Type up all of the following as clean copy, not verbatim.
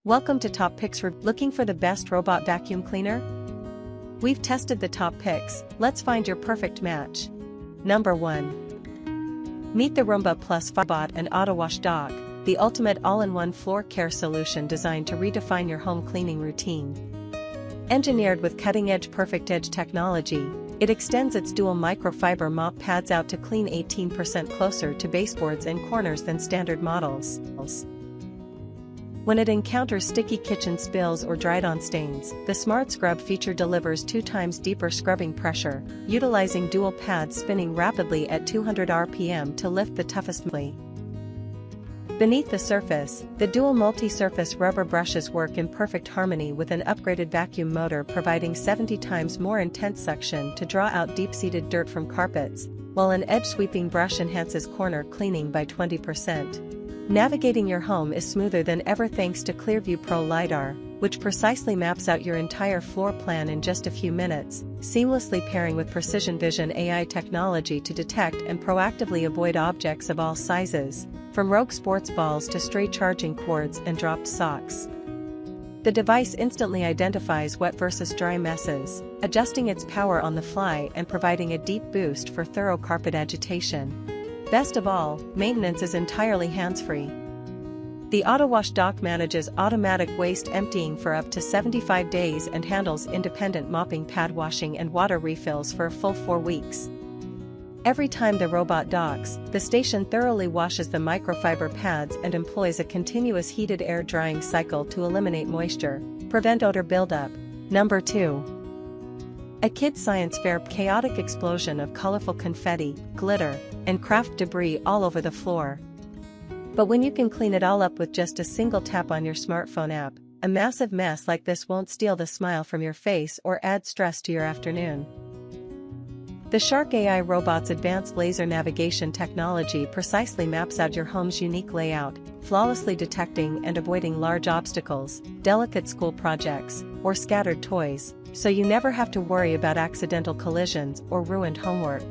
Welcome to Top Picks. Looking for the best robot vacuum cleaner? We've tested the top picks, let's find your perfect match. Number 1. Meet the Roomba Plus Robot and Auto Wash Dock, the ultimate all-in-one floor care solution designed to redefine your home cleaning routine. Engineered with cutting-edge Perfect Edge technology, it extends its dual microfiber mop pads out to clean 18% closer to baseboards and corners than standard models. When it encounters sticky kitchen spills or dried-on stains, the Smart Scrub feature delivers 2 times deeper scrubbing pressure, utilizing dual pads spinning rapidly at 200 RPM to lift the toughest. Beneath the surface, the dual multi-surface rubber brushes work in perfect harmony with an upgraded vacuum motor providing 70 times more intense suction to draw out deep-seated dirt from carpets, while an edge-sweeping brush enhances corner cleaning by 20%. Navigating your home is smoother than ever thanks to Clearview Pro LiDAR, which precisely maps out your entire floor plan in just a few minutes, seamlessly pairing with Precision Vision AI technology to detect and proactively avoid objects of all sizes, from rogue sports balls to stray charging cords and dropped socks. The device instantly identifies wet versus dry messes, adjusting its power on the fly and providing a deep boost for thorough carpet agitation. Best of all, maintenance is entirely hands-free. The Auto Wash Dock manages automatic waste emptying for up to 75 days and handles independent mopping, pad washing and water refills for a full 4 weeks. Every time the robot docks, the station thoroughly washes the microfiber pads and employs a continuous heated air drying cycle to eliminate moisture, prevent odor buildup. Number 2. A kids' science fair chaotic explosion of colorful confetti, glitter, and craft debris all over the floor. But when you can clean it all up with just a single tap on your smartphone app, a massive mess like this won't steal the smile from your face or add stress to your afternoon. The Shark AI robot's advanced laser navigation technology precisely maps out your home's unique layout, flawlessly detecting and avoiding large obstacles, delicate school projects, or scattered toys, so you never have to worry about accidental collisions or ruined homework.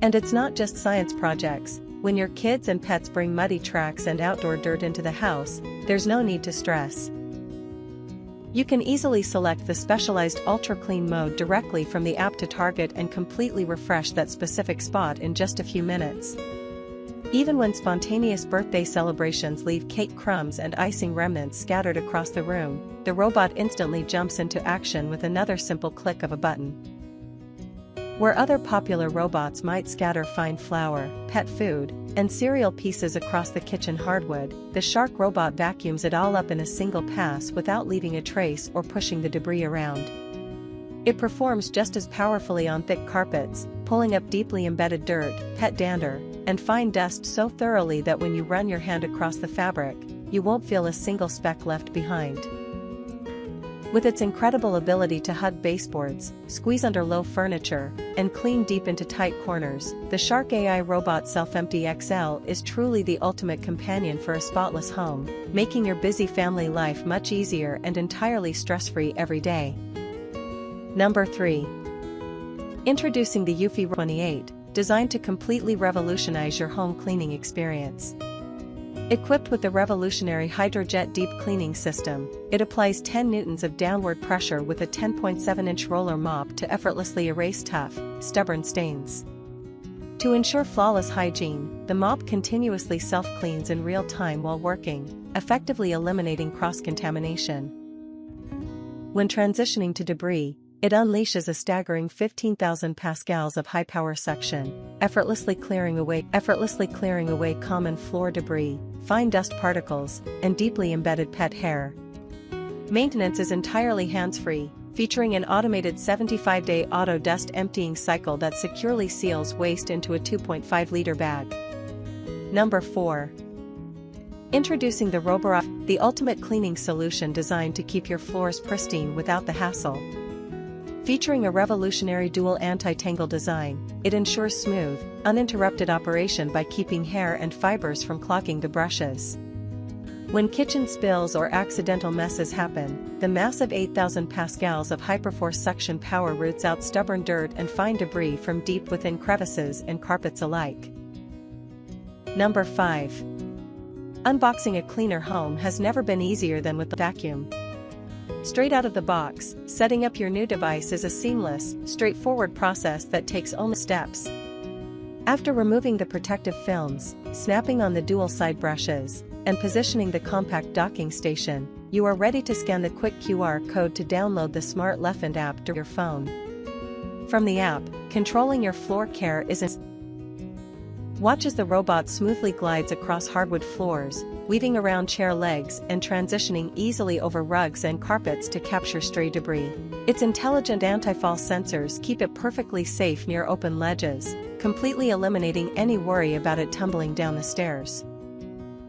And it's not just science projects. When your kids and pets bring muddy tracks and outdoor dirt into the house, there's no need to stress. You can easily select the specialized Ultra Clean mode directly from the app to target and completely refresh that specific spot in just a few minutes. Even when spontaneous birthday celebrations leave cake crumbs and icing remnants scattered across the room, the robot instantly jumps into action with another simple click of a button. Where other popular robots might scatter fine flour, pet food, and cereal pieces across the kitchen hardwood, the Shark robot vacuums it all up in a single pass without leaving a trace or pushing the debris around. It performs just as powerfully on thick carpets, pulling up deeply embedded dirt, pet dander, and fine dust so thoroughly that when you run your hand across the fabric, you won't feel a single speck left behind. With its incredible ability to hug baseboards, squeeze under low furniture, and clean deep into tight corners, the Shark AI Robot Self-Empty XL is truly the ultimate companion for a spotless home, making your busy family life much easier and entirely stress-free every day. Number 3. Introducing the Eufy 28, designed to completely revolutionize your home cleaning experience. Equipped with the revolutionary HydroJet Deep Cleaning System, it applies 10 newtons of downward pressure with a 10.7-inch roller mop to effortlessly erase tough, stubborn stains. To ensure flawless hygiene, the mop continuously self-cleans in real time while working, effectively eliminating cross-contamination. When transitioning to debris, it unleashes a staggering 15,000 pascals of high-power suction, effortlessly clearing away common floor debris, fine dust particles, and deeply embedded pet hair. Maintenance is entirely hands-free, featuring an automated 75-day auto dust emptying cycle that securely seals waste into a 2.5-liter bag. Number 4. Introducing the Roborock, the ultimate cleaning solution designed to keep your floors pristine without the hassle. Featuring a revolutionary dual anti-tangle design, it ensures smooth, uninterrupted operation by keeping hair and fibers from clogging the brushes. When kitchen spills or accidental messes happen, the massive 8,000 pascals of hyperforce suction power roots out stubborn dirt and fine debris from deep within crevices and carpets alike. Number 5. Unboxing a cleaner home has never been easier than with the vacuum. Straight out of the box, setting up your new device is a seamless, straightforward process that takes only steps. After removing the protective films, snapping on the dual side brushes, and positioning the compact docking station, you are ready to scan the quick QR code to download the Smart Leffend app to your phone. From the app, controlling your floor care is Watch as the robot smoothly glides across hardwood floors, weaving around chair legs and transitioning easily over rugs and carpets to capture stray debris. Its intelligent anti-fall sensors keep it perfectly safe near open ledges, completely eliminating any worry about it tumbling down the stairs.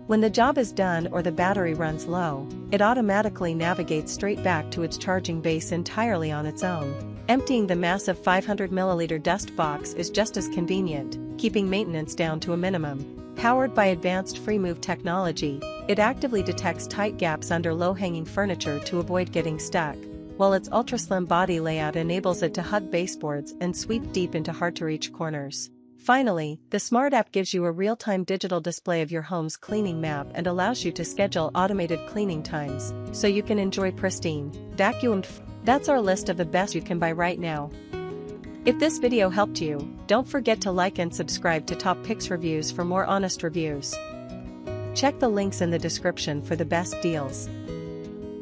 When the job is done or the battery runs low, it automatically navigates straight back to its charging base entirely on its own. Emptying the massive 500 milliliter dust box is just as convenient, keeping maintenance down to a minimum. Powered by advanced FreeMove technology, it actively detects tight gaps under low-hanging furniture to avoid getting stuck, while its ultra-slim body layout enables it to hug baseboards and sweep deep into hard-to-reach corners. Finally, the Smart app gives you a real-time digital display of your home's cleaning map and allows you to schedule automated cleaning times, so you can enjoy pristine, vacuumed. That's our list of the best you can buy right now. If this video helped you, don't forget to like and subscribe to Top Picks Reviews for more honest reviews. Check the links in the description for the best deals.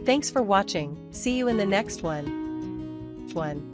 Thanks for watching, see you in the next one.